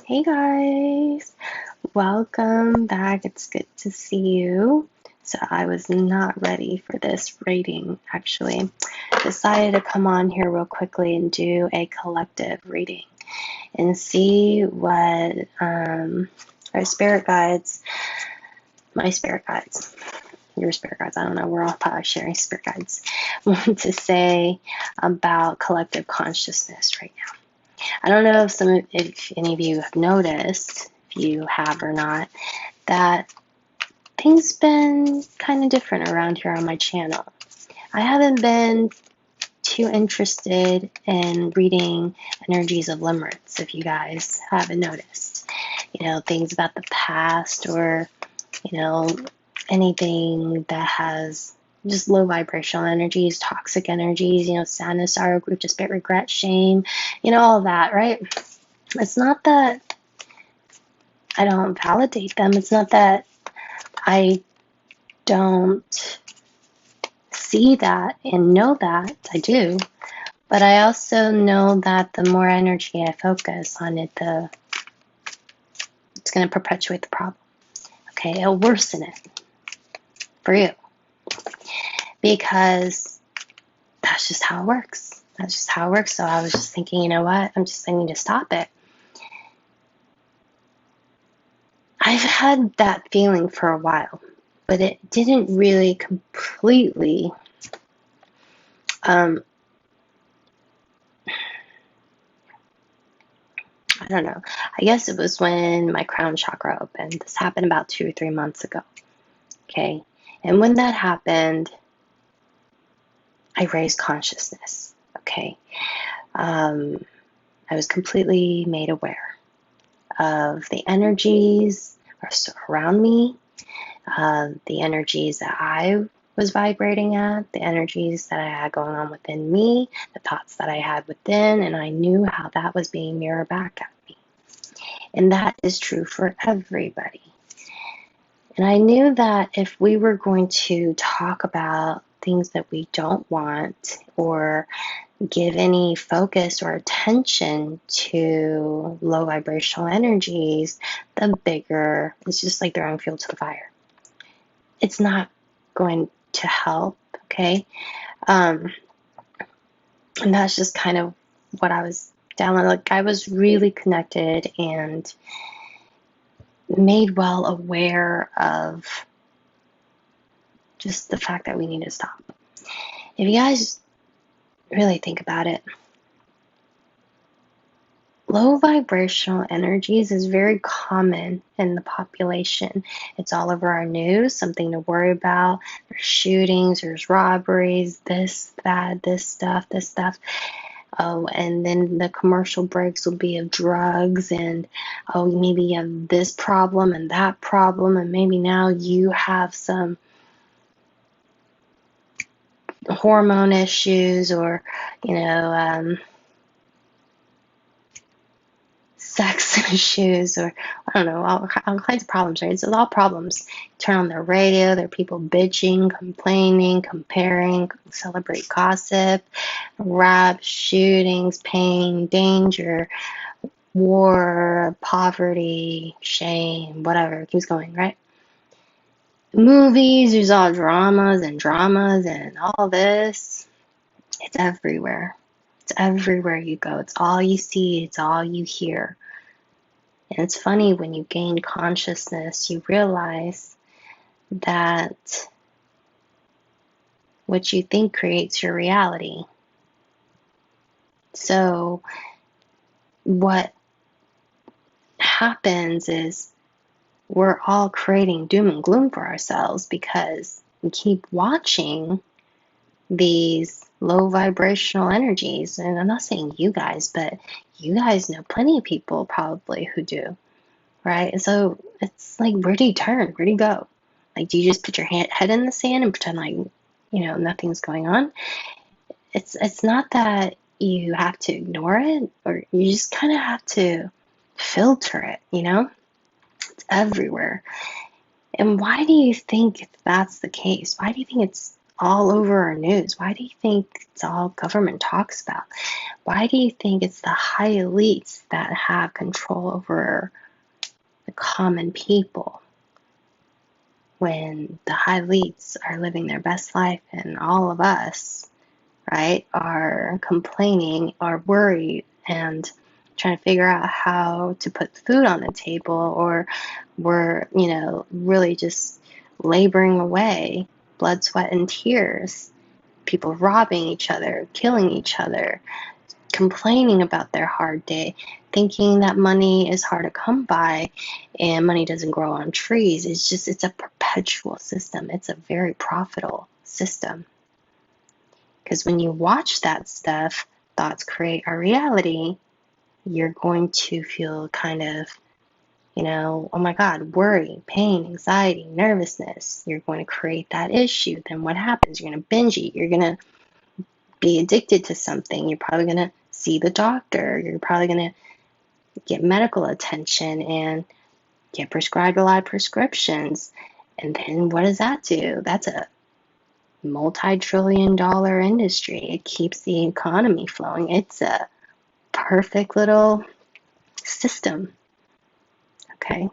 Hey guys, welcome back. It's good to see you. So I was not ready for this reading actually. Decided to come on here real quickly and do a collective reading and see what our spirit guides, my spirit guides, your spirit guides, I don't know, we're all probably sharing spirit guides, want to say about collective consciousness right now. I don't know if any of you have noticed, if you have or not, that things been kind of different around here on my channel. I haven't been too interested in reading energies of limerence, if you guys haven't noticed. Things about the past or, anything that has just low vibrational energies, toxic energies, sadness, sorrow, grief, despair, regret, shame, all that, right? It's not that I don't validate them. It's not that I don't see that and know that. I do. But I also know that the more energy I focus on it, it's going to perpetuate the problem. Okay, it'll worsen it for you. Because that's just how it works. That's just how it works. So I was just thinking, you know what? I need to stop it. I've had that feeling for a while, but it didn't really completely I don't know. I guess it was when my crown chakra opened. This happened about 2 or 3 months ago. Okay. And when that happened, I raised consciousness. Okay. I was completely made aware of the energies around me, the energies that I was vibrating at, the energies that I had going on within me, the thoughts that I had within, and I knew how that was being mirrored back at me. And that is true for everybody. And I knew that if we were going to talk about things that we don't want or give any focus or attention to low vibrational energies, the bigger, it's just like throwing fuel to the fire. It's not going to help, okay? And that's just kind of what I was down on. Like, I was really connected and made well aware of just the fact that we need to stop. If you guys really think about it, low vibrational energies is very common in the population. It's all over our news, something to worry about. There's shootings, there's robberies, this, that, this stuff. Oh, and then the commercial breaks will be of drugs and, oh, maybe you have this problem and that problem, and maybe now you have some hormone issues or, sex issues, or I don't know, all kinds of problems, right? It's all problems. Turn on the radio, there are people bitching, complaining, comparing, celebrate gossip, rap, shootings, pain, danger, war, poverty, shame, whatever. It keeps going, right? Movies, there's all dramas and all this. It's everywhere. It's everywhere you go. It's all you see. It's all you hear. And it's funny, when you gain consciousness, you realize that what you think creates your reality. So what happens is we're all creating doom and gloom for ourselves because we keep watching these low vibrational energies. And I'm not saying you guys, but you guys know plenty of people probably who do, right? And so it's like, where do you turn? Where do you go? Like, do you just put your head in the sand and pretend like, nothing's going on? It's not that you have to ignore it, or you just kind of have to filter it, It's everywhere. And why do you think that's the case? Why do you think it's all over our news? Why do you think it's all government talks about? Why do you think it's the high elites that have control over the common people when the high elites are living their best life and all of us, right, are complaining, are worried, and trying to figure out how to put food on the table, or we're, really just laboring away, blood, sweat, and tears, people robbing each other, killing each other, complaining about their hard day, thinking that money is hard to come by and money doesn't grow on trees. It's a perpetual system. It's a very profitable system. Because when you watch that stuff, thoughts create our reality, you're going to feel kind of, oh my God, worry, pain, anxiety, nervousness. You're going to create that issue. Then what happens? You're going to binge eat. You're going to be addicted to something. You're probably going to see the doctor. You're probably going to get medical attention and get prescribed a lot of prescriptions. And then what does that do? That's a multi-trillion-dollar industry. It keeps the economy flowing. It's a perfect little system. Okay?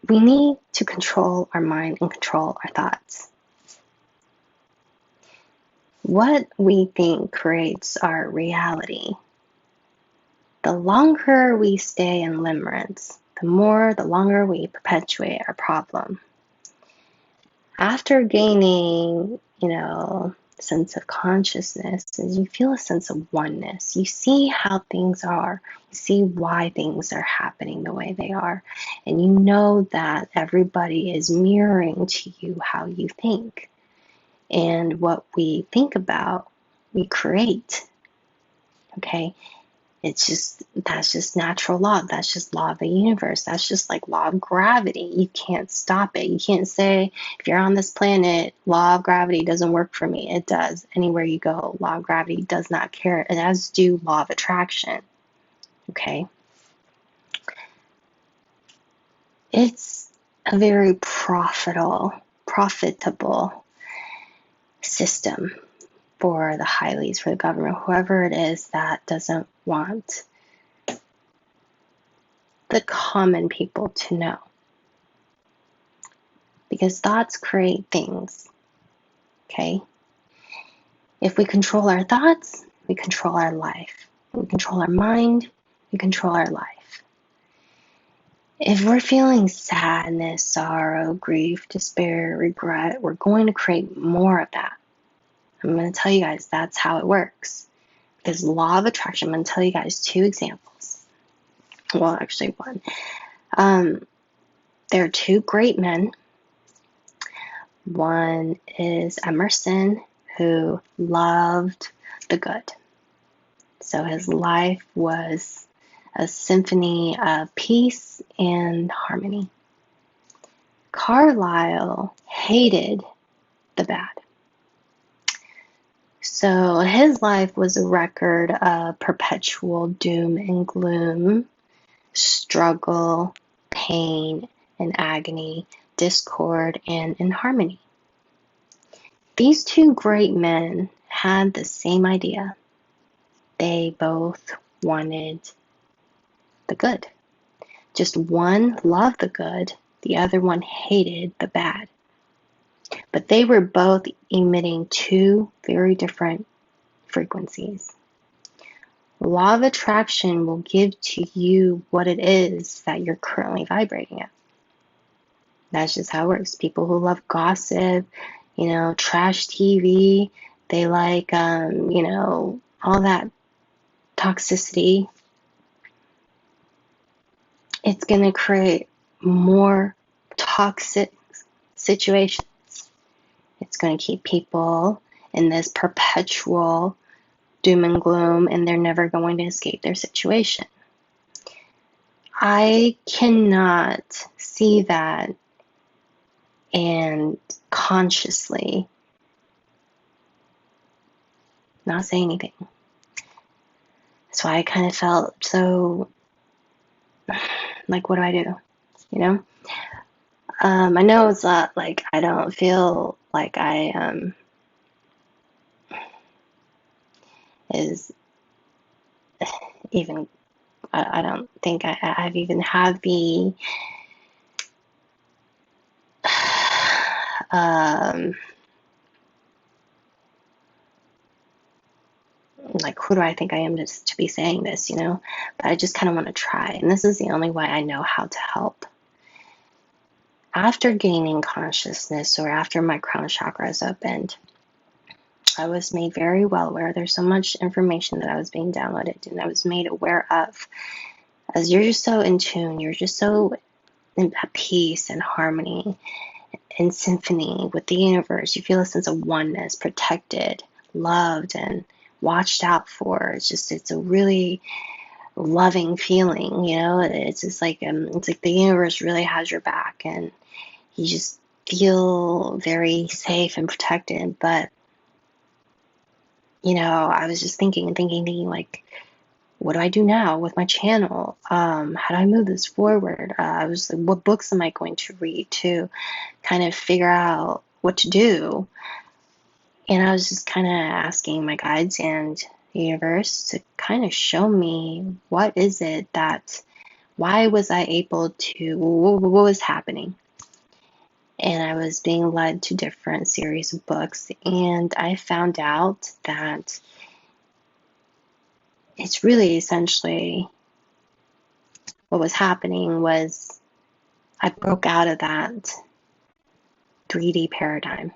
We need to control our mind and control our thoughts. What we think creates our reality. The longer we stay in limerence, the longer we perpetuate our problem. After gaining, sense of consciousness, you feel a sense of oneness. You see how things are. You see why things are happening the way they are. And you know that everybody is mirroring to you how you think. And what we think about, we create. Okay? That's just natural law. That's just law of the universe. That's just like law of gravity. You can't stop it. You can't say, if you're on this planet, law of gravity doesn't work for me. It does. Anywhere you go, law of gravity does not care. And as do law of attraction. Okay? It's a very profitable system for the high elites, for the government, whoever it is that doesn't want the common people to know. Because thoughts create things. Okay? If we control our thoughts, we control our life. We control our mind, we control our life. If we're feeling sadness, sorrow, grief, despair, regret, we're going to create more of that. I'm going to tell you guys that's how it works. Because law of attraction, I'm going to tell you guys 2 examples. Well, actually 1. There are 2 great men. One is Emerson, who loved the good. So his life was a symphony of peace and harmony. Carlyle hated the bad. So his life was a record of perpetual doom and gloom, struggle, pain and agony, discord and inharmony. These 2 great men had the same idea. They both wanted the good. Just one loved the good, the other one hated the bad. But they were both emitting 2 very different frequencies. Law of attraction will give to you what it is that you're currently vibrating at. That's just how it works. People who love gossip, trash TV, they like, all that toxicity. It's going to create more toxic situations. It's going to keep people in this perpetual doom and gloom, and they're never going to escape their situation. I cannot see that and consciously not say anything. That's why I kind of felt so like, what do I do? I know it's not like I don't feel like I is even I don't think I've even had the um like who do I think I am to be saying this, But I just kind of want to try, and this is the only way I know how to help. After gaining consciousness, or after my crown chakra is opened, I was made very well aware. There's so much information that I was being downloaded and I was made aware of. As you're just so in tune, you're just so at peace and harmony and symphony with the universe. You feel a sense of oneness, protected, loved, and watched out for. It's a really loving feeling, It's just like it's like the universe really has your back, and you just feel very safe and protected. But I was just thinking, like, what do I do now with my channel? How do I move this forward? I was like, what books am I going to read to kind of figure out what to do? And I was just kind of asking my guides and the universe to kind of show me what is it that, why was I able to, what was happening? And I was being led to different series of books, and I found out that it's really essentially what was happening was I broke out of that 3D paradigm.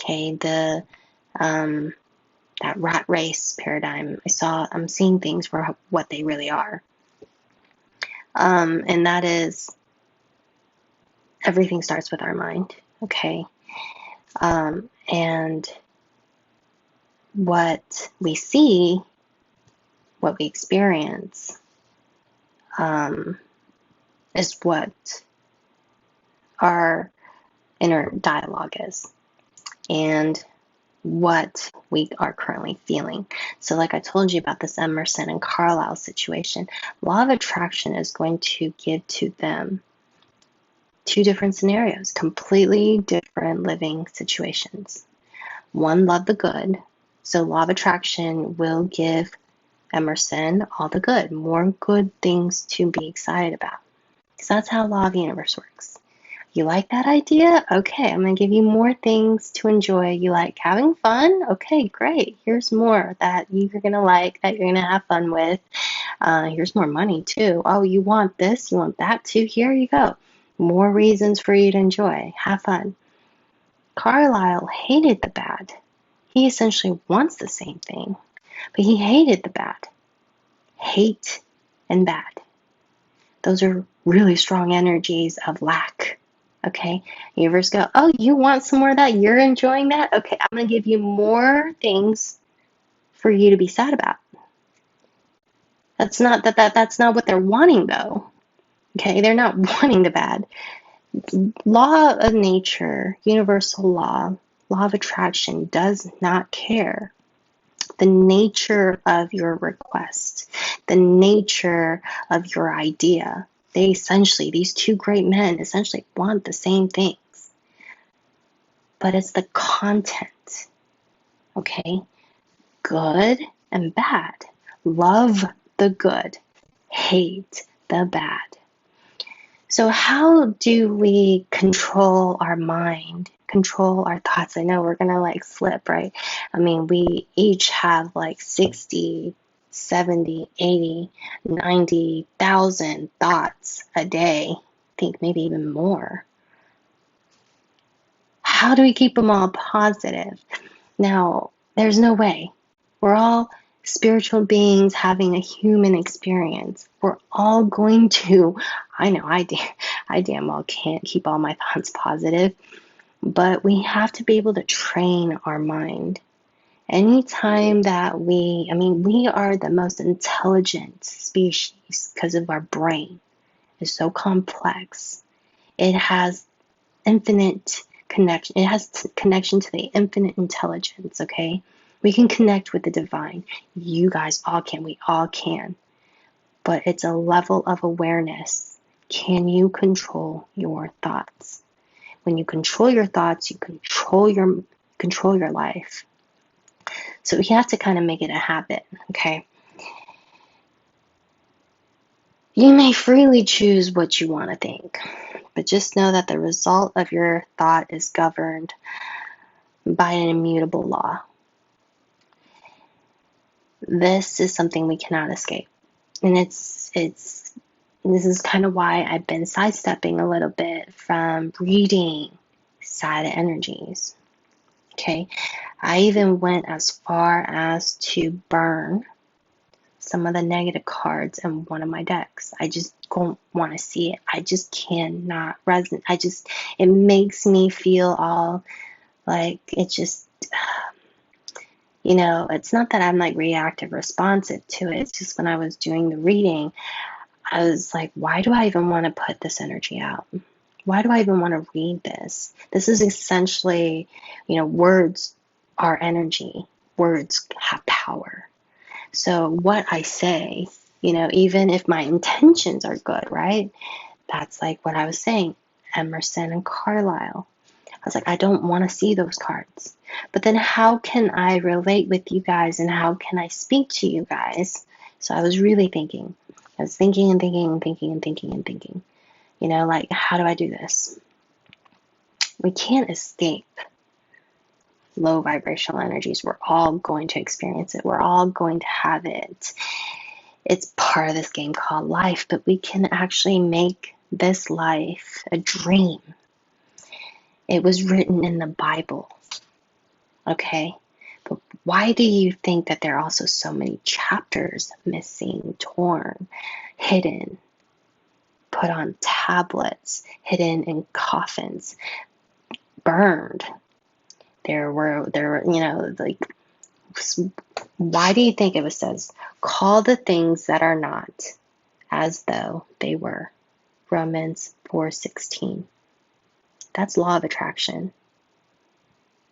Okay, that rat race paradigm. I'm seeing things for what they really are. And that is, everything starts with our mind. Okay. And what we see, what we experience, is what our inner dialogue is, and what we are currently feeling. So like I told you about this Emerson and Carlisle situation, law of attraction is going to give to them two different scenarios, completely different living situations. One, love the good. So law of attraction will give Emerson all the good, more good things to be excited about. Because that's how law of the universe works. You like that idea? Okay, I'm going to give you more things to enjoy. You like having fun? Okay, great. Here's more that you're going to like, that you're going to have fun with. Here's more money too. Oh, you want this? You want that too? Here you go. More reasons for you to enjoy. Have fun. Carlisle hated the bad. He essentially wants the same thing, but he hated the bad. Hate and bad. Those are really strong energies of lack. Okay, universe go, oh, you want some more of that? You're enjoying that? Okay, I'm going to give you more things for you to be sad about. That's not what they're wanting, though. Okay, they're not wanting the bad. Law of nature, universal law of attraction does not care. The nature of your request, the nature of your idea. These two great men essentially want the same things. But it's the content, okay? Good and bad. Love the good, hate the bad. So how do we control our mind, control our thoughts? I know we're going to slip, right? I mean, we each have 60, 70, 80, 90,000 thoughts a day. I think maybe even more. How do we keep them all positive? Now, there's no way. We're all spiritual beings having a human experience. We're all going to, I know I damn well can't keep all my thoughts positive, but we have to be able to train our mind. Anytime that we are the most intelligent species because of our brain. It's so complex. It has infinite connection. It has connection to the infinite intelligence, okay? We can connect with the divine. You guys all can. We all can. But it's a level of awareness. Can you control your thoughts? When you control your thoughts, you control your life. So you have to kind of make it a habit, okay? You may freely choose what you want to think, but just know that the result of your thought is governed by an immutable law. This is something we cannot escape. And this is kind of why I've been sidestepping a little bit from reading sad energies. Okay, I even went as far as to burn some of the negative cards in one of my decks. I just don't want to see it. I just cannot resonate. It makes me feel all like it just, it's not that I'm like reactive, responsive to it. It's just when I was doing the reading, I was like, why do I even want to put this energy out? Why do I even want to read this? This is essentially, words are energy. Words have power. So what I say, even if my intentions are good, right? That's like what I was saying, Emerson and Carlisle. I was like, I don't want to see those cards. But then how can I relate with you guys and how can I speak to you guys? So I was really thinking. I was thinking and thinking and thinking and thinking and thinking. Like, how do I do this? We can't escape low vibrational energies. We're all going to experience it. We're all going to have it. It's part of this game called life, but we can actually make this life a dream. It was written in the Bible, okay? But why do you think that there are also so many chapters missing, torn, hidden, put on tablets, hidden in coffins, burned? There were, like, why do you think it says, call the things that are not as though they were? Romans 4:16. That's law of attraction.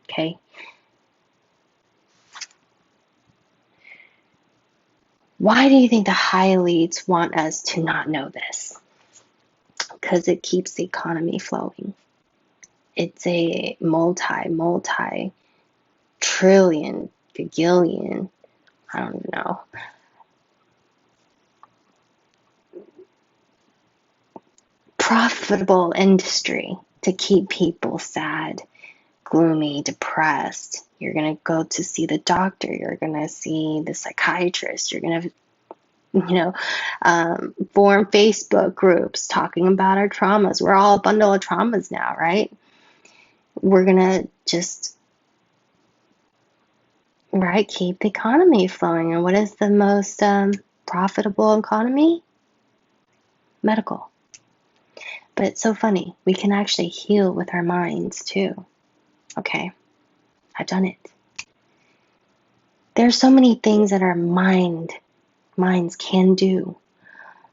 Okay? Why do you think the high elites want us to not know this? Because it keeps the economy flowing. It's a multi-trillion, gagillion, I don't even know, profitable industry to keep people sad, gloomy, depressed. You're going to go to see the doctor. You're going to see the psychiatrist. You're going to, form Facebook groups talking about our traumas. We're all a bundle of traumas now, right? We're going to just, keep the economy flowing. And what is the most profitable economy? Medical. But it's so funny. We can actually heal with our minds too. Okay, I've done it. There's so many things that our minds can do,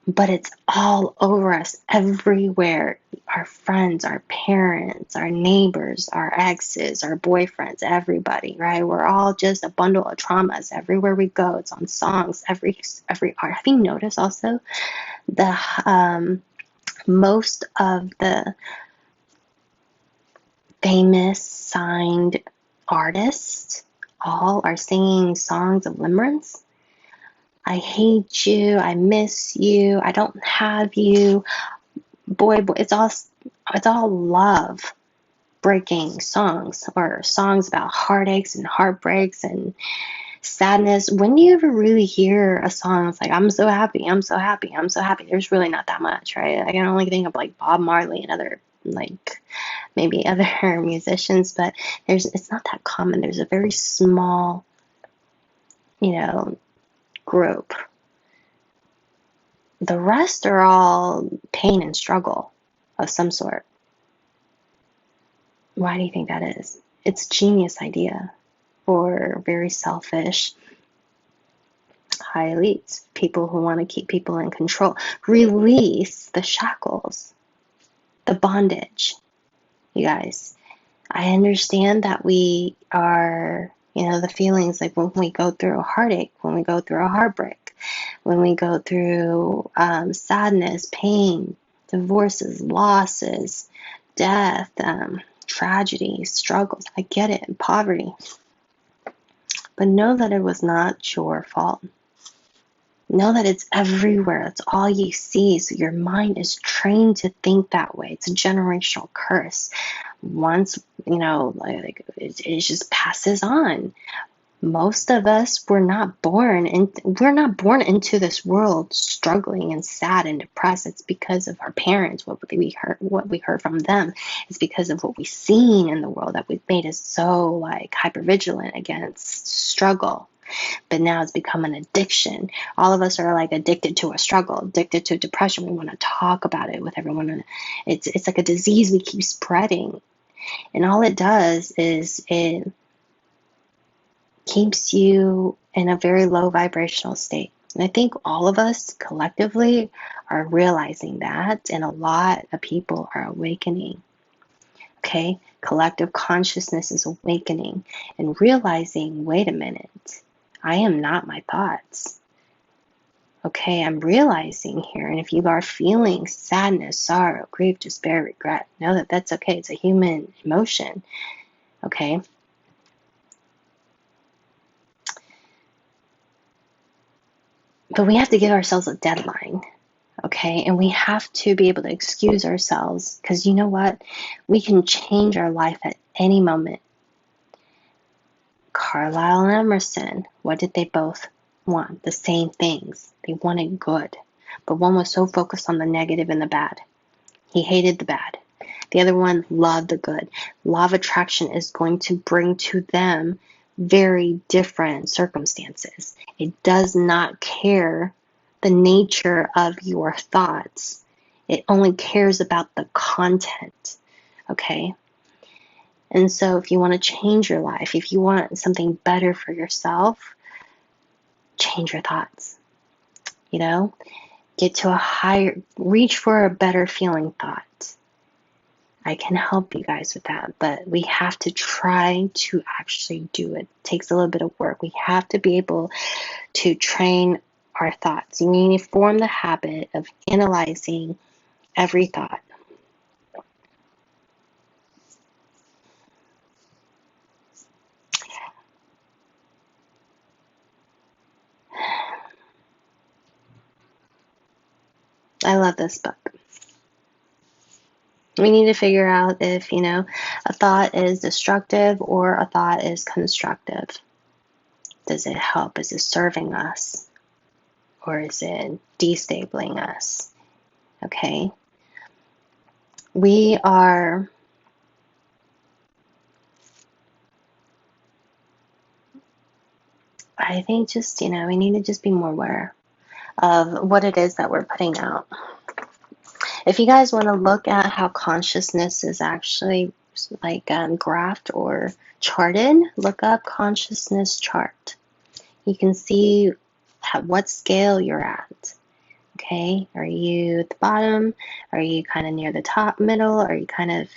but it's all over us, everywhere. Our friends, our parents, our neighbors, our exes, our boyfriends, everybody, right? We're all just a bundle of traumas everywhere we go. It's on songs, every art. Have you noticed also the most of the famous signed artists all are singing songs of limerence? I hate you, I miss you, I don't have you. Boy, it's all love breaking songs, or songs about heartaches and heartbreaks and sadness. When do you ever really hear a song that's like, I'm so happy, I'm so happy, I'm so happy? There's really not that much, right? I can only think of like Bob Marley and other, like, maybe other musicians, but it's not that common. There's a very small, group. The rest are all pain and struggle of some sort. Why do you think that is? It's a genius idea for very selfish high elites, people who want to keep people in control. Release the shackles, the bondage. You guys, I understand that we are, the feelings like when we go through a heartache, when we go through a heartbreak, when we go through sadness, pain, divorces, losses, death, tragedy, struggles. I get it, poverty. But know that it was not your fault. Know that it's everywhere. It's all you see. So your mind is trained to think that way. It's a generational curse. Once, like it just passes on. Most of us we're not born into this world struggling and sad and depressed. It's because of our parents, what we heard from them. It's because of what we've seen in the world that we've made us so like hyper vigilant against struggle. But now it's become an addiction. All of us are like addicted to a struggle, addicted to depression. We want to talk about it with everyone. It's like a disease we keep spreading, and all it does is it keeps you in a very low vibrational state. And I think all of us collectively are realizing that, and a lot of people are awakening. Okay, collective consciousness is awakening and realizing, wait a minute, I am not my thoughts. Okay, I'm realizing here, and if you are feeling sadness, sorrow, grief, despair, regret, know that that's okay. It's a human emotion. Okay. But we have to give ourselves a deadline, okay? And we have to be able to excuse ourselves, because you know what? We can change our life at any moment. Carlisle and Emerson, what did they both want? The same things. They wanted good. But one was so focused on the negative and the bad. He hated the bad. The other one loved the good. Law of attraction is going to bring to them very different circumstances. It does not care the nature of your thoughts. It only cares about the content, okay? And so if you want to change your life, if you want something better for yourself, change your thoughts. Get to reach for a better feeling thought. I can help you guys with that, but we have to try to actually do it. It takes a little bit of work. We have to be able to train our thoughts. You need to form the habit of analyzing every thought. I love this book. We need to figure out if, a thought is destructive or a thought is constructive. Does it help? Is it serving us? Or is it destabilizing us? Okay. I think just, we need to just be more aware of what it is that we're putting out. If you guys want to look at how consciousness is actually like graphed or charted, look up consciousness chart. You can see what scale you're at. Okay, are you at the bottom? Are you kind of near the top, middle? Are you kind of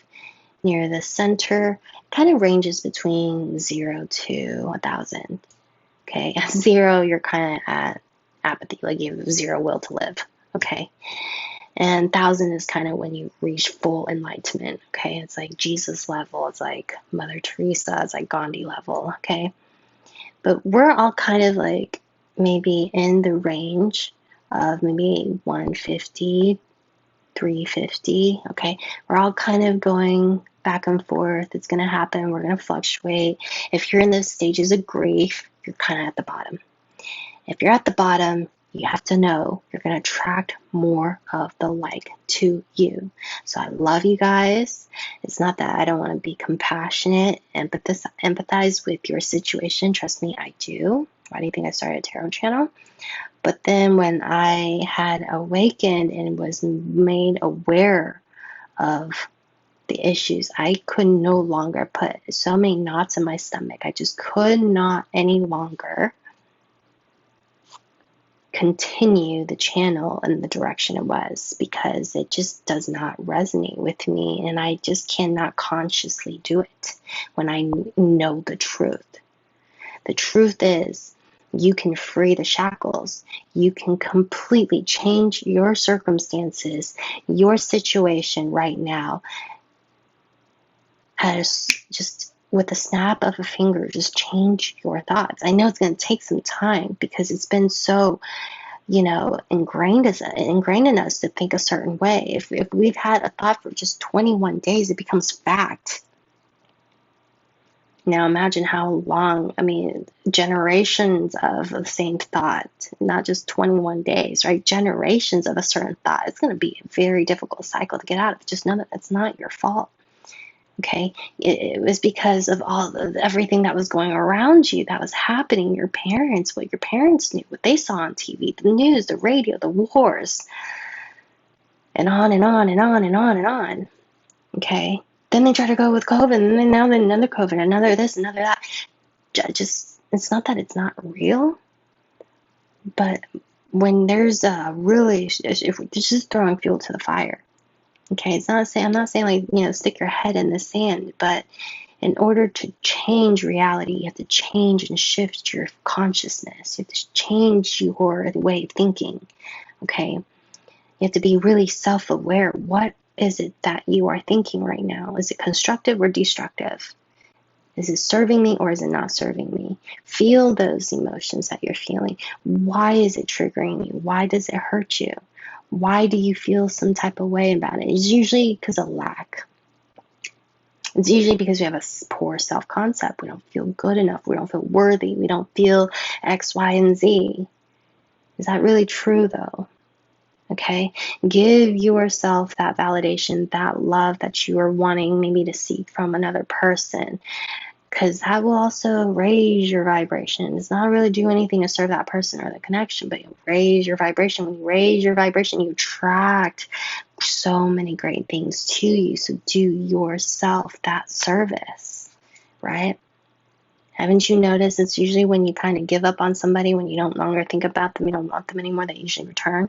near the center? It kind of ranges between 0 to 1,000. Okay, at 0, you're kind of at apathy, like you have zero will to live. Okay. And 1,000 is kind of when you reach full enlightenment, okay? It's like Jesus level, it's like Mother Teresa, it's like Gandhi level, okay? But we're all kind of like maybe in the range of maybe 150, 350, okay? We're all kind of going back and forth. It's going to happen. We're going to fluctuate. If you're in those stages of grief, you're kind of at the bottom. If you're at the bottom, you have to know you're going to attract more of the like to you. So I love you guys. It's not that I don't want to be compassionate, empathize with your situation. Trust me, I do. Why do you think I started a tarot channel? But then when I had awakened and was made aware of the issues, I could no longer put so many knots in my stomach. I just could not any longer continue the channel in the direction it was, because it just does not resonate with me, and I just cannot consciously do it when I know the truth. The truth is You can free the shackles. You can completely change your circumstances, your situation right now, as just with a snap of a finger, just change your thoughts. I know it's going to take some time because it's been so, ingrained in us to think a certain way. If we've had a thought for just 21 days, it becomes fact. Now imagine how long, generations of the same thought, not just 21 days, right? Generations of a certain thought. It's going to be a very difficult cycle to get out of. Just know that it's not your fault. Okay, it was because of everything that was going around you, that was happening. Your parents, what your parents knew, what they saw on TV, the news, the radio, the wars, and on and on and on and on and on. Okay, then they try to go with COVID, and then now another COVID, another this, another that. It's not that it's not real, but when there's if we're just throwing fuel to the fire. Okay, I'm not saying like, stick your head in the sand, but in order to change reality, you have to change and shift your consciousness. You have to change your way of thinking. Okay, you have to be really self-aware. What is it that you are thinking right now? Is it constructive or destructive? Is it serving me or is it not serving me? Feel those emotions that you're feeling. Why is it triggering you? Why does it hurt you? Why do you feel some type of way about it? It's usually because of lack. It's usually because we have a poor self-concept. We don't feel good enough. We don't feel worthy. We don't feel X, Y, and Z. Is that really true, though? Okay? Give yourself that validation, that love that you are wanting maybe to seek from another person, because that will also raise your vibration. It's not really do anything to serve that person or the connection, but you'll raise your vibration. When you raise your vibration, you attract so many great things to you. So do yourself that service, right? Haven't you noticed it's usually when you kind of give up on somebody, when you don't longer think about them, you don't want them anymore, they usually return?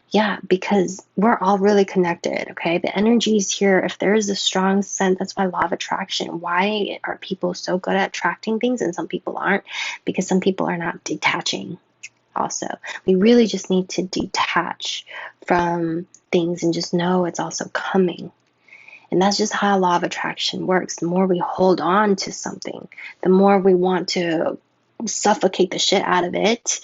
Yeah, because we're all really connected, okay? The energy is here. If there is a strong sense, that's why law of attraction. Why are people so good at attracting things and some people aren't? Because some people are not detaching also. We really just need to detach from things and just know it's also coming. And that's just how law of attraction works. The more we hold on to something, the more we want to suffocate the shit out of it,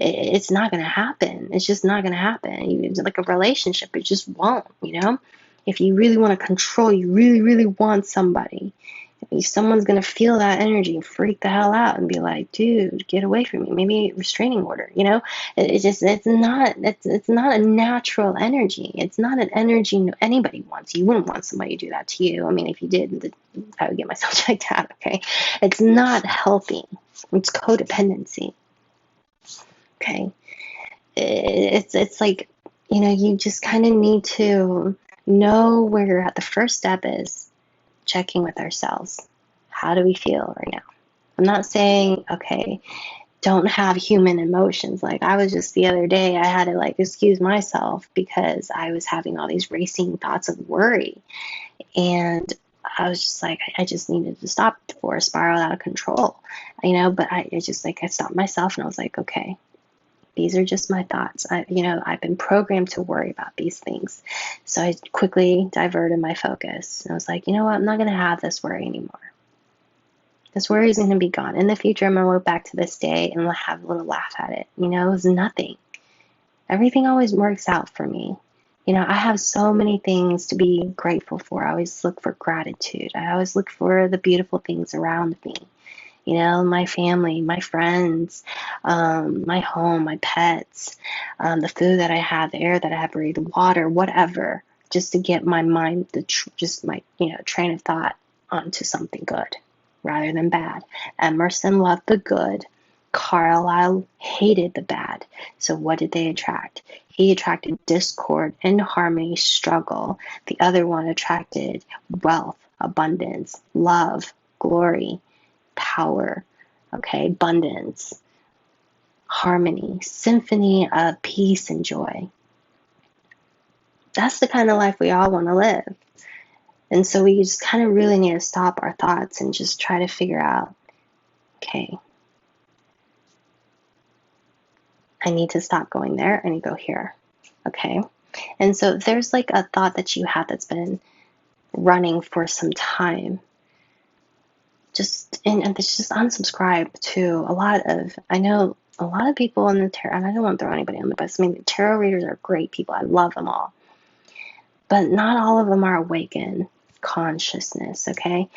it's not going to happen. It's just not going to happen. It's like a relationship. It just won't, If you really want to control, you really, really want somebody, someone's going to feel that energy and freak the hell out and be like, dude, get away from me. Maybe a restraining order, it's not a natural energy. It's not an energy anybody wants. You wouldn't want somebody to do that to you. If you did, I would get myself checked out. Okay. It's not healthy. It's codependency. Okay. It's like, you just kind of need to know where you're at. The first step is checking with ourselves. How do we feel right now? I'm not saying, okay, don't have human emotions. Like I was just the other day, I had to excuse myself because I was having all these racing thoughts of worry. And I was just like, I just needed to stop before it spiraled out of control, but I stopped myself and I was like, okay, these are just my thoughts. I've been programmed to worry about these things. So I quickly diverted my focus. And I was like, you know what? I'm not going to have this worry anymore. This worry is going to be gone. In the future, I'm going to look back to this day and have a little laugh at it. It was nothing. Everything always works out for me. I have so many things to be grateful for. I always look for gratitude. I always look for the beautiful things around me. My family, my friends, my home, my pets, the food that I have, the air that I breathe, water, whatever, just to get my mind, my train of thought onto something good rather than bad. Emerson loved the good. Carlisle hated the bad. So what did they attract? He attracted discord, inharmony, struggle. The other one attracted wealth, abundance, love, glory, power, abundance, harmony, symphony of peace and joy. That's the kind of life we all want to live. And so we just kind of really need to stop our thoughts and just try to figure out, okay, I need to stop going there. I need to go here. Okay. And so if there's like a thought that you had that's been running for some time, and it's just unsubscribe to I know a lot of people in the tarot, and I don't want to throw anybody on the bus. I mean, the tarot readers are great people. I love them all. But not all of them are awakened consciousness, okay?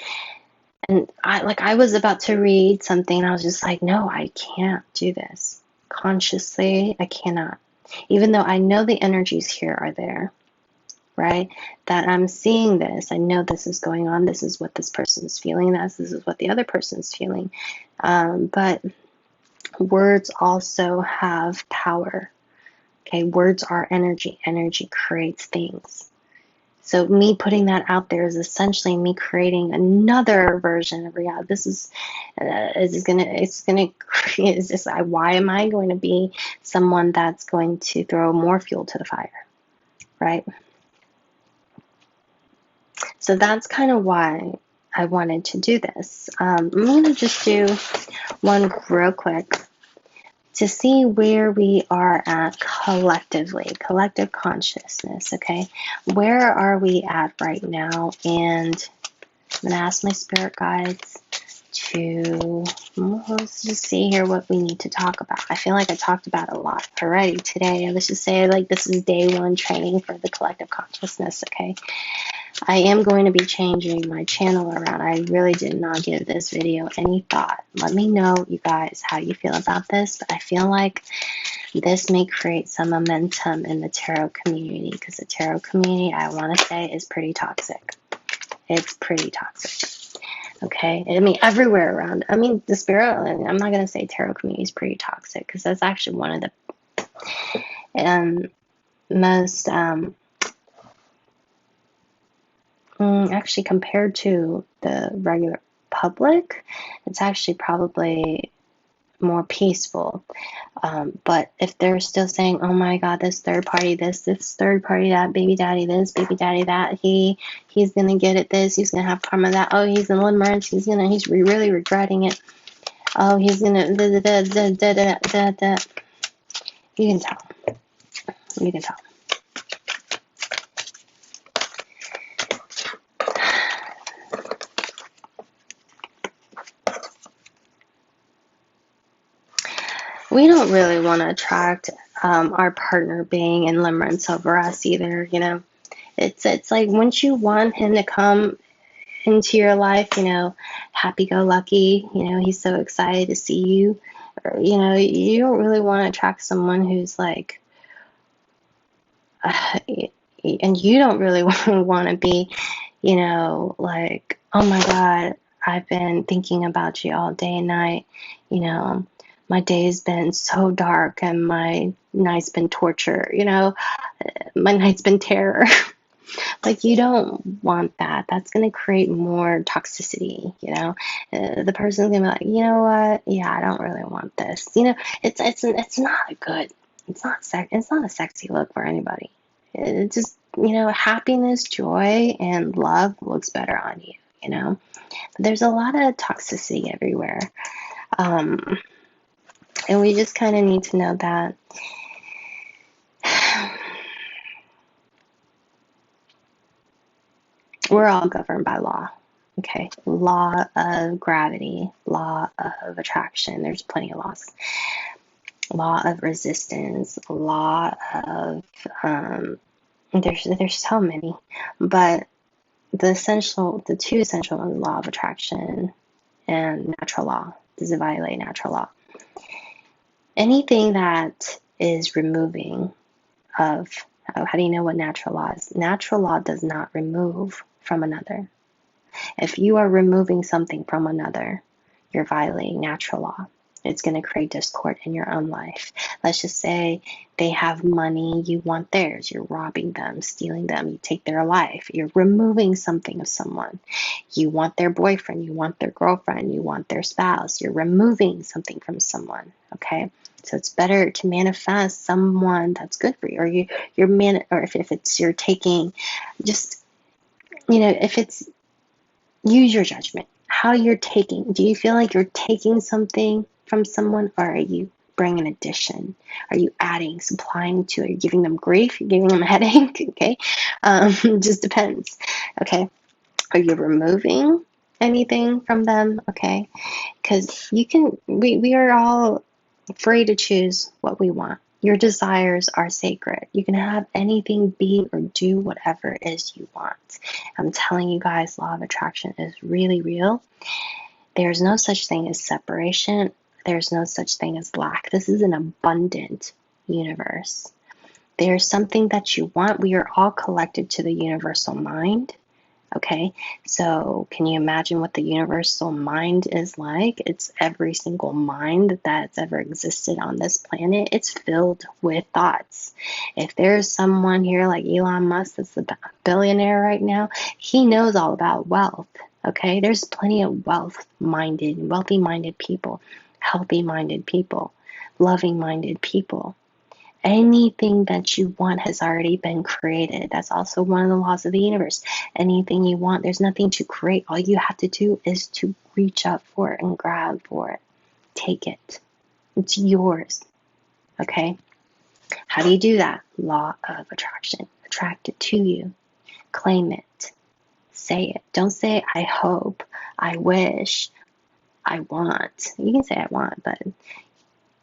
And I was about to read something, and I was just like, no, I can't do this. Consciously, I cannot. Even though I know the energies here are there, right? That I'm seeing this. I know this is going on. This is what this person's feeling. This is what the other person's feeling. But words also have power. Okay, words are energy. Energy creates things. So me putting that out there is essentially me creating another version of reality. This is why am I going to be someone that's going to throw more fuel to the fire, right? So that's kind of why I wanted to do this. I'm going to just do one real quick to see where we are at collectively, collective consciousness, okay? Where are we at right now? And I'm going to ask my spirit guides to, let's just see here what we need to talk about. I feel like I talked about a lot already today. Let's just say like this is day one training for the collective consciousness, okay? I am going to be changing my channel around. I really did not give this video any thought. Let me know, you guys, how you feel about this. But I feel like this may create some momentum in the tarot community, because the tarot community, I want to say, is pretty toxic. It's pretty toxic. Okay? I mean, everywhere around. I mean, the spirit, I'm not going to say tarot community is pretty toxic, because that's actually one of the most... actually, compared to the regular public, it's actually probably more peaceful. But if they're still saying, oh my God, this third party this third party that, baby daddy this, baby daddy that, he's gonna get at this, he's gonna have karma that, oh, he's in limerence, he's really regretting it, oh, he's gonna da. You can tell. You can tell. We don't really want to attract our partner being in limerence over us either, you know. It's like once you want him to come into your life, you know, happy-go-lucky, you know, he's so excited to see you, or, you know, you don't really want to attract someone who's like, and you don't really want to be, you know, like, oh my God, I've been thinking about you all day and night, you know, my day's been so dark and my night's been torture, you know, my night's been terror. Like, you don't want that. That's going to create more toxicity, you know. The person's going to be like, you know what? Yeah, I don't really want this. You know, it's not a good, it's not a sexy look for anybody. It just, you know, happiness, joy, and love looks better on you, you know. But there's a lot of toxicity everywhere. And we just kind of need to know that we're all governed by law, okay? Law of gravity, law of attraction. There's plenty of laws. Law of resistance, law of, there's so many. But the two essential ones, law of attraction and natural law, does it violate natural law? Anything that is removing of, how do you know what natural law is? Natural law does not remove from another. If you are removing something from another, you're violating natural law. It's going to create discord in your own life. Let's just say they have money, you want theirs. You're robbing them, stealing them, you take their life. You're removing something of someone. You want their boyfriend, you want their girlfriend, you want their spouse. You're removing something from someone, okay? So it's better to manifest someone that's good for you, or if it's you're taking, just, you know, if it's, use your judgment. How you're taking. Do you feel like you're taking something from someone, or are you bring an addition? Are you adding, supplying to it? Are you giving them grief? You're giving them a headache? Okay. Just depends. Okay. Are you removing anything from them? Okay. Because we are all free to choose what we want. Your desires are sacred. You can have anything, be, or do whatever it is you want. I'm telling you guys, law of attraction is really real. There's no such thing as separation. There's no such thing as lack. This is an abundant universe. There's something that you want. We are all collected to the universal mind. Okay, so can you imagine what the universal mind is like? It's every single mind that's ever existed on this planet. It's filled with thoughts. If there's someone here like Elon Musk that's a billionaire right now, he knows all about wealth. Okay, there's plenty of wealthy-minded people, healthy-minded people, loving-minded people. Anything that you want has already been created. That's also one of the laws of the universe. Anything you want, there's nothing to create. All you have to do is to reach up for it and grab for it. Take it. It's yours. Okay? How do you do that? Law of attraction. Attract it to you. Claim it. Say it. Don't say, I hope, I wish, I want. You can say I want, but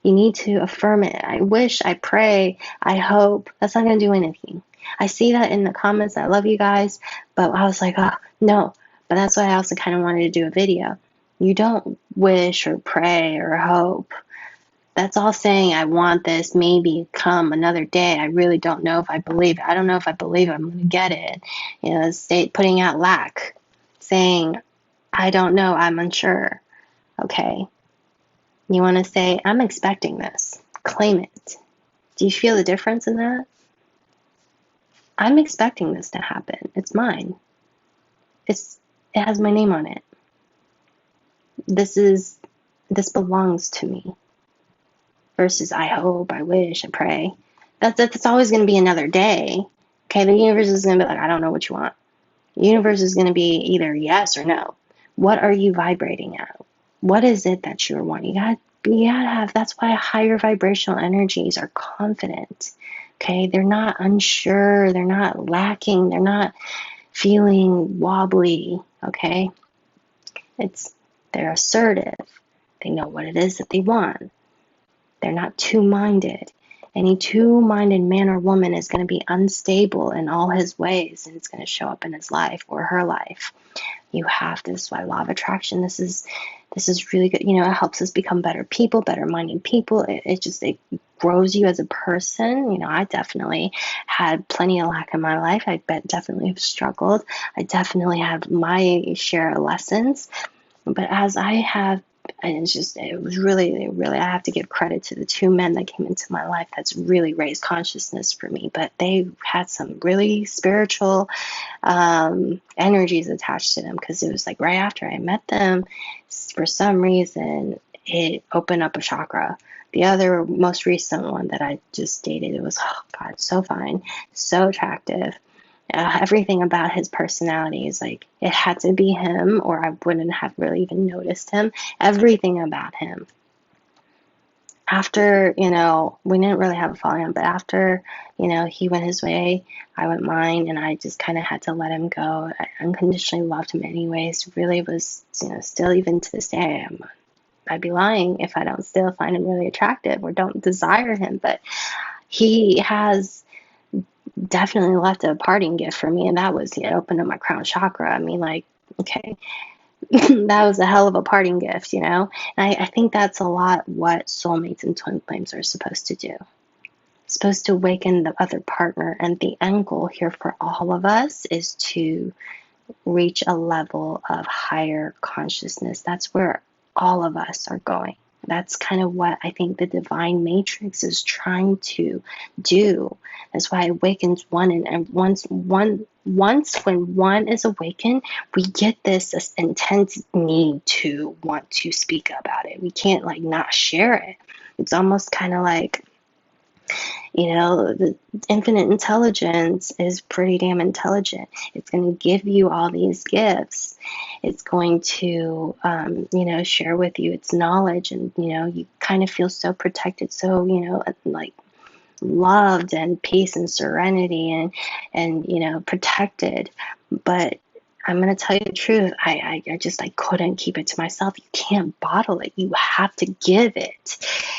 you need to affirm it. I wish, I pray, I hope. That's not going to do anything. I see that in the comments. I love you guys. But I was like, oh, no. But that's why I also kind of wanted to do a video. You don't wish or pray or hope. That's all saying, I want this, maybe come another day. I really don't know if I believe it. I don't know if I believe I'm going to get it. Putting out lack. Saying, I don't know, I'm unsure. Okay. You want to say, I'm expecting this. Claim it. Do you feel the difference in that? I'm expecting this to happen. It's mine. It has my name on it. This belongs to me. Versus I hope, I wish, I pray. That's always going to be another day. Okay, the universe is going to be like, I don't know what you want. The universe is going to be either yes or no. What are you vibrating at? What is it that you're wanting? You gotta have, that's why higher vibrational energies are confident. Okay, they're not unsure, they're not lacking, they're not feeling wobbly. Okay, they're assertive. They know what it is that they want. They're not two-minded. Any two-minded man or woman is going to be unstable in all his ways, and it's going to show up in his life or her life. You have this by law of attraction. This is really good. It helps us become better people, better-minded people. It grows you as a person. I definitely had plenty of lack in my life. I definitely have struggled. I definitely have my share of lessons. But as I have, and it was really, I have to give credit to the two men that came into my life that's really raised consciousness for me. But they had some really spiritual energies attached to them, because it was like right after I met them, for some reason, it opened up a chakra. The other most recent one that I just dated, it was, oh God, so fine, so attractive. Everything about his personality is like, it had to be him, or I wouldn't have really even noticed him. Everything about him. After, we didn't really have a falling out, but after, he went his way, I went mine, and I just kind of had to let him go. I unconditionally loved him anyways. Really was, still even to this day, I'd be lying if I don't still find him really attractive or don't desire him. But he has definitely left a parting gift for me, and that was, it opened up my crown chakra. I mean, like, okay, that was a hell of a parting gift, And I think that's a lot what soulmates and twin flames are supposed to do. Supposed to awaken the other partner, and the end goal here for all of us is to reach a level of higher consciousness. That's where all of us are going. That's kind of what I think the divine matrix is trying to do. That's why it awakens one, and once when one is awakened, we get this intense need to want to speak about it. We can't not share it. It's almost kind of like The infinite intelligence is pretty damn intelligent. It's going to give you all these gifts. It's going to, share with you its knowledge, and, you kind of feel so protected, so, like loved and peace and serenity and protected. But I'm going to tell you the truth. I couldn't keep it to myself. You can't bottle it. You have to give it.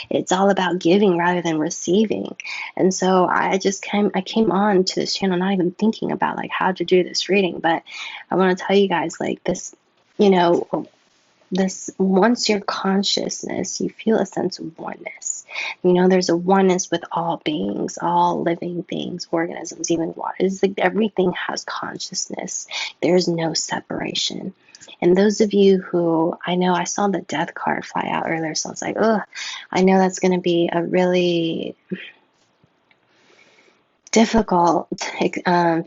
It's all about giving rather than receiving. And so I came on to this channel not even thinking about like how to do this reading, but I want to tell you guys like this, you know, this once your consciousness, you feel a sense of oneness. There's a oneness with all beings, all living things, organisms, even water. It's like everything has consciousness. There's no separation. And those of you who, I know I saw the death card fly out earlier, so I was like, oh, I know that's going to be a really difficult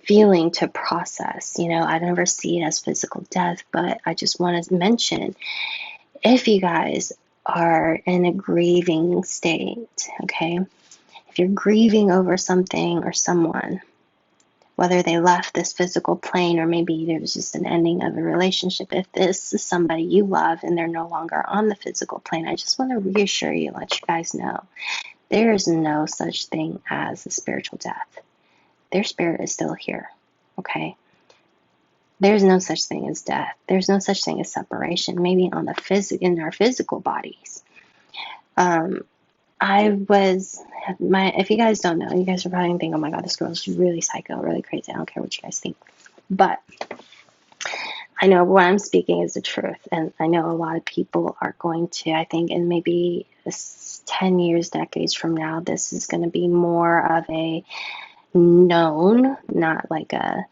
feeling to process. I never see it as physical death, but I just want to mention, if you guys are in a grieving state, okay, if you're grieving over something or someone, whether they left this physical plane or maybe there was just an ending of a relationship, if this is somebody you love and they're no longer on the physical plane, I just want to reassure you, let you guys know, there is no such thing as a spiritual death. Their spirit is still here, okay? There's no such thing as death. There's no such thing as separation, maybe on the in our physical bodies. If you guys don't know, you guys are probably thinking, oh my God, this girl's really psycho, really crazy. I don't care what you guys think. But I know what I'm speaking is the truth. And I know a lot of people are going to, I think, in maybe 10 years, decades from now, this is going to be more of a known, not like a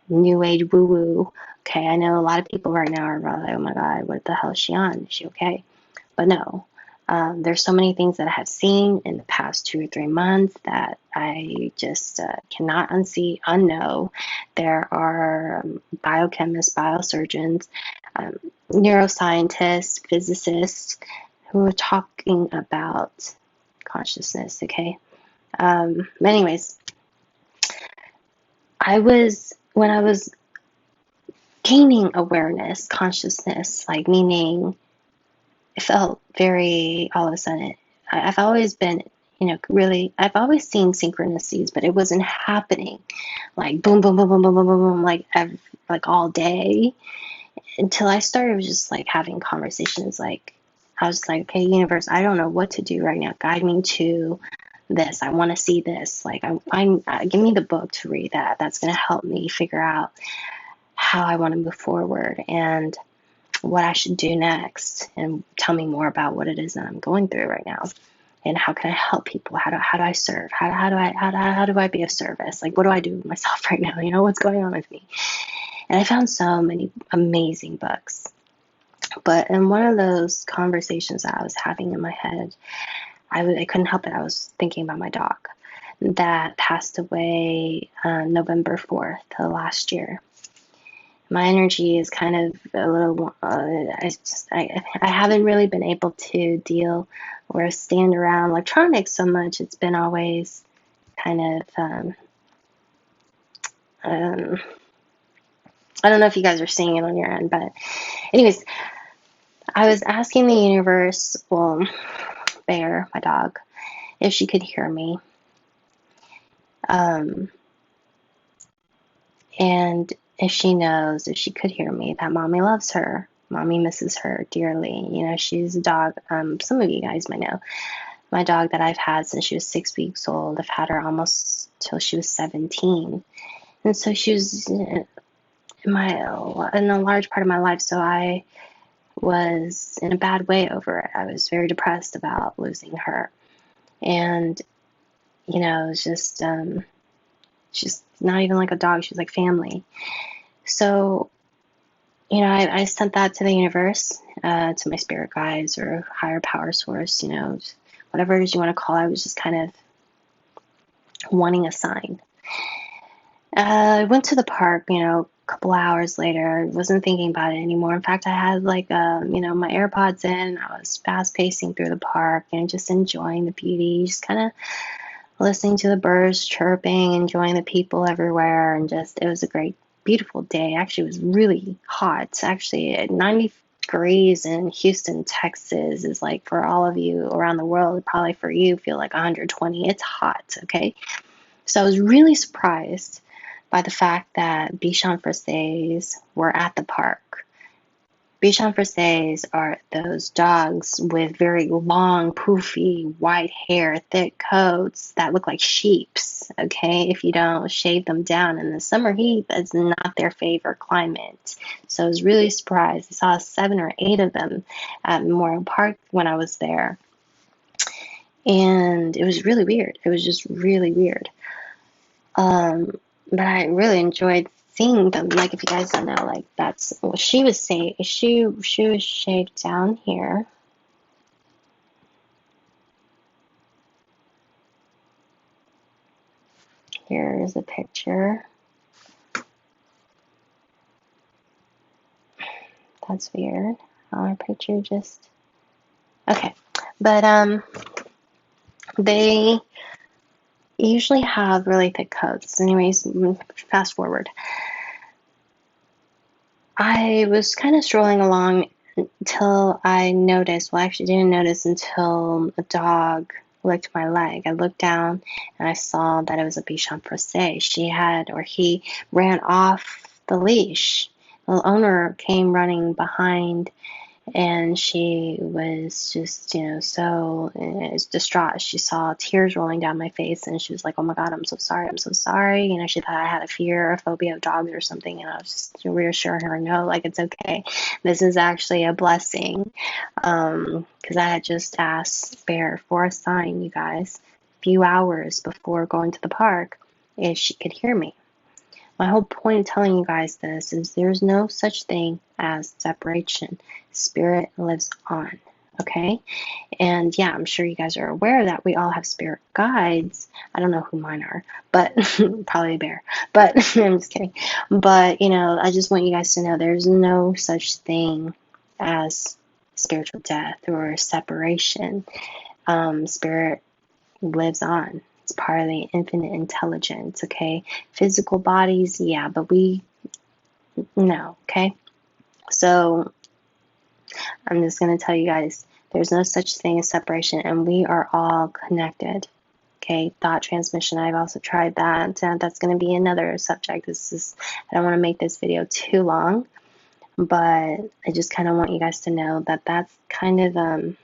new age woo woo. Okay, I know a lot of people right now are like, oh my God, what the hell is she on? Is she okay? But no, there's so many things that I have seen in the past 2 or 3 months that I just cannot unknow. There are biochemists, biosurgeons, neuroscientists, physicists who are talking about consciousness, okay? Anyways, when I was gaining awareness, consciousness, like meaning it felt very, all of a sudden, I've always been, I've always seen synchronicities, but it wasn't happening like boom, boom, boom, boom, boom, boom, boom, boom, like all day, until I started just like having conversations. Like I was like, okay, universe, I don't know what to do right now. Guide me to this. I want to see this. Like give me the book to read that's going to help me figure out how I want to move forward and what I should do next, and tell me more about what it is that I'm going through right now, and how can I help people? How do I serve? How do I be of service? Like, what do I do with myself right now? What's going on with me? And I found so many amazing books. But in one of those conversations that I was having in my head, I couldn't help it. I was thinking about my dog that passed away November 4th of last year. My energy is kind of a little, I haven't really been able to deal or stand around electronics so much. It's been always kind of, I don't know if you guys are seeing it on your end, but anyways, I was asking the universe, well, Bear, my dog, if she could hear me. And if she knows, if she could hear me, that mommy loves her. Mommy misses her dearly. She's a dog. Some of you guys might know. My dog that I've had since she was 6 weeks old. I've had her almost till she was 17. And so she was in a large part of my life. So I was in a bad way over it. I was very depressed about losing her. And, it was just, she's not even like a dog. She's like family. So, I sent that to the universe, to my spirit guides or higher power source, whatever it is you want to call it. I was just kind of wanting a sign. I went to the park, a couple hours later. I wasn't thinking about it anymore. In fact, I had my AirPods in. I was fast pacing through the park and just enjoying the beauty, just kind of listening to the birds chirping, enjoying the people everywhere, and just, it was a great, beautiful day. Actually, it was really hot. Actually, at 90 degrees in Houston, Texas is like, for all of you around the world, probably for you, feel like 120. It's hot, okay? So I was really surprised by the fact that Bichon Frise were at the park. Bichon Frise are those dogs with very long, poofy, white hair, thick coats that look like sheeps, okay, if you don't shave them down. In the summer heat, that's not their favorite climate. So I was really surprised. I saw 7 or 8 of them at Memorial Park when I was there. And it was really weird. It was just really weird. But I really enjoyed seeing them. Like, if you guys don't know, like, that's what she was saying. She was shaved down here. Here's a picture. That's weird. Our picture just, okay. But they usually have really thick coats. Anyways, fast forward. I was kind of strolling along until I noticed, well, I actually didn't notice until a dog licked my leg. I looked down and I saw that it was a Bichon Frise. He ran off the leash. The owner came running behind, and she was just, so distraught. She saw tears rolling down my face, and she was like, "Oh my God, I'm so sorry. I'm so sorry." She thought I had a phobia of dogs or something, and I was just reassuring her, no, like, it's okay. This is actually a blessing, because I had just asked Bear for a sign, you guys, a few hours before going to the park, if she could hear me. My whole point of telling you guys this is there's no such thing as separation. Spirit lives on, okay? And yeah, I'm sure you guys are aware that we all have spirit guides. I don't know who mine are, but probably a bear. But I'm just kidding. But, I just want you guys to know there's no such thing as spiritual death or separation. Spirit lives on. It's part of the infinite intelligence, okay? Physical bodies, yeah, but no, okay? So I'm just going to tell you guys, there's no such thing as separation, and we are all connected, okay? Thought transmission, I've also tried that. That's going to be another subject. I don't want to make this video too long, but I just kind of want you guys to know that that's kind of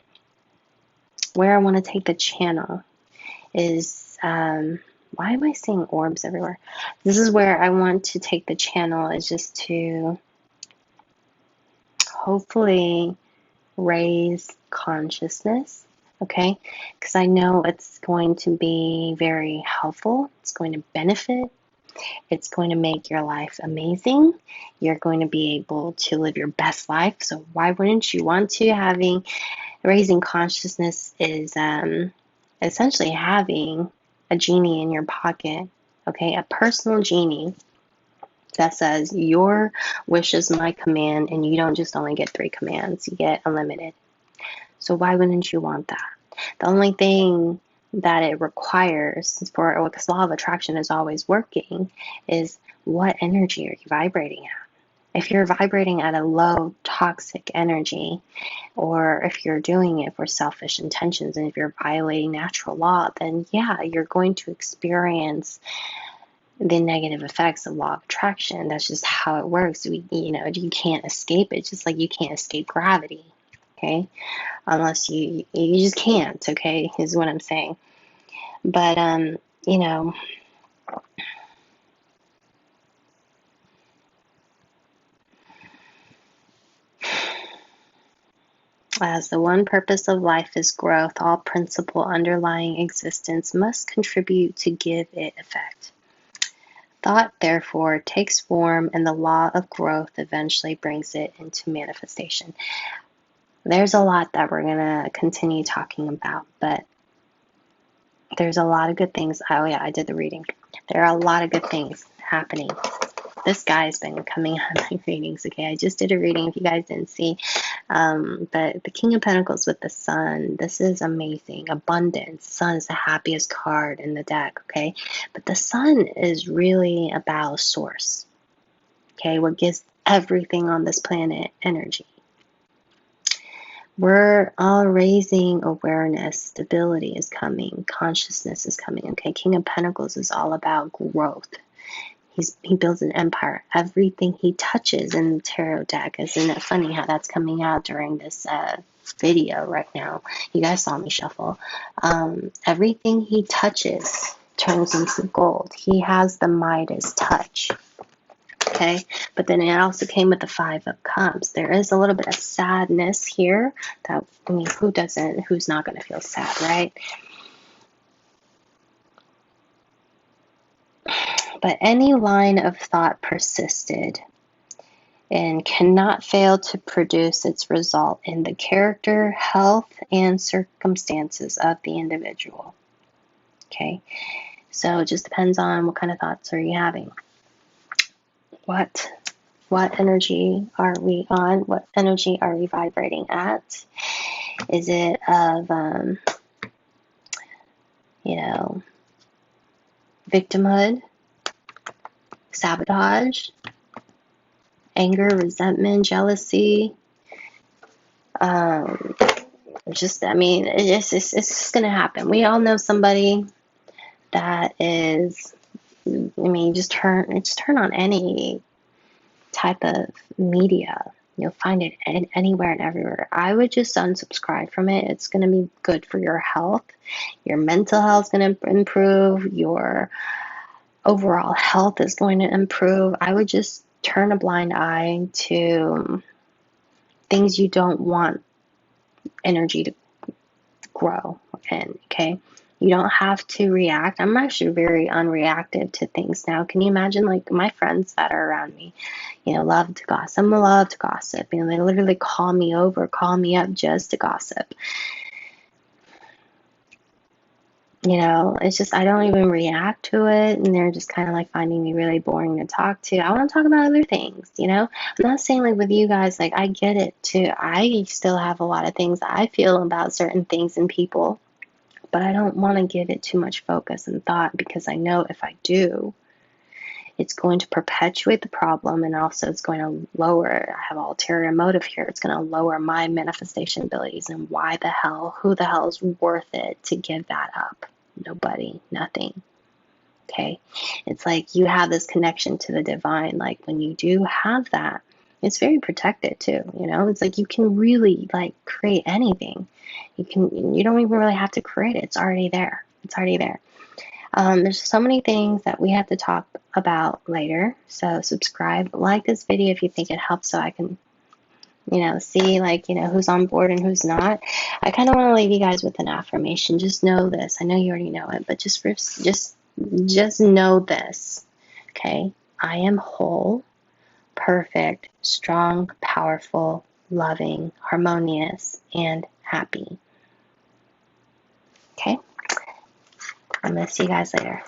where I want to take the channel is, why am I seeing orbs everywhere? This is where I want to take the channel, is just to hopefully raise consciousness, okay? Because I know it's going to be very helpful. It's going to benefit. It's going to make your life amazing. You're going to be able to live your best life. So why wouldn't you want to? Raising consciousness is essentially having a genie in your pocket, okay? A personal genie that says, your wish is my command, and you don't just only get 3 commands, you get unlimited. So why wouldn't you want that? The only thing that it requires because law of attraction is always working, is what energy are you vibrating at? If you're vibrating at a low toxic energy, or if you're doing it for selfish intentions, and if you're violating natural law, then yeah, you're going to experience the negative effects of law of attraction. That's just how it works. You can't escape it, just like you can't escape gravity, okay? Unless you just can't, okay, is what I'm saying. But as the one purpose of life is growth, all principle underlying existence must contribute to give it effect. Thought, therefore, takes form, and the law of growth eventually brings it into manifestation. There's a lot that we're going to continue talking about, but there's a lot of good things. Oh yeah, I did the reading. There are a lot of good things happening. This guy's been coming on my readings, okay? I just did a reading, if you guys didn't see. But the King of Pentacles with the Sun, this is amazing. Abundance. Sun is the happiest card in the deck, okay? But the Sun is really about source, okay? What gives everything on this planet energy. We're all raising awareness. Stability is coming. Consciousness is coming, okay? King of Pentacles is all about growth. He builds an empire. Everything he touches in the tarot deck, isn't it funny how that's coming out during this video right now? You guys saw me shuffle. Everything he touches turns into gold. He has the Midas touch. Okay, but then it also came with the Five of Cups. There is a little bit of sadness here. That, I mean, who's not going to feel sad, right? But any line of thought persisted and cannot fail to produce its result in the character, health, and circumstances of the individual. Okay, so it just depends on what kind of thoughts are you having. What energy are we on? What energy are we vibrating at? Is it of, victimhood, sabotage, anger, resentment, jealousy? It's just going to happen. We all know somebody that is, just turn on any type of media. You'll find it anywhere and everywhere. I would just unsubscribe from it. It's going to be good for your health. Your mental health is going to improve. Your overall health is going to improve. I would just turn a blind eye to things you don't want energy to grow in, okay? You don't have to react. I'm actually very unreactive to things now. Can you imagine, like, my friends that are around me, love to gossip. They literally call me up just to gossip. It's just, I don't even react to it, and they're just kind of like finding me really boring to talk to. I want to talk about other things, I'm not saying, like, with you guys, like, I get it too. I still have a lot of things I feel about certain things and people, but I don't want to give it too much focus and thought, because I know if I do, it's going to perpetuate the problem, and also it's going to lower, I have ulterior motive here, it's going to lower my manifestation abilities. And who the hell is worth it to give that up? Nobody, nothing. Okay, it's like you have this connection to the divine. Like, when you do have that, it's very protected too. It's like you can really, like, create anything. You don't even really have to create it. It's already there. There's so many things that we have to talk about later. So subscribe, like this video if you think it helps, so I can, see, like, who's on board and who's not. I kind of want to leave you guys with an affirmation. Just know this. I know you already know it, but just know this. Okay? I am whole, perfect, strong, powerful, loving, harmonious, and happy. Okay? I'm going to see you guys later.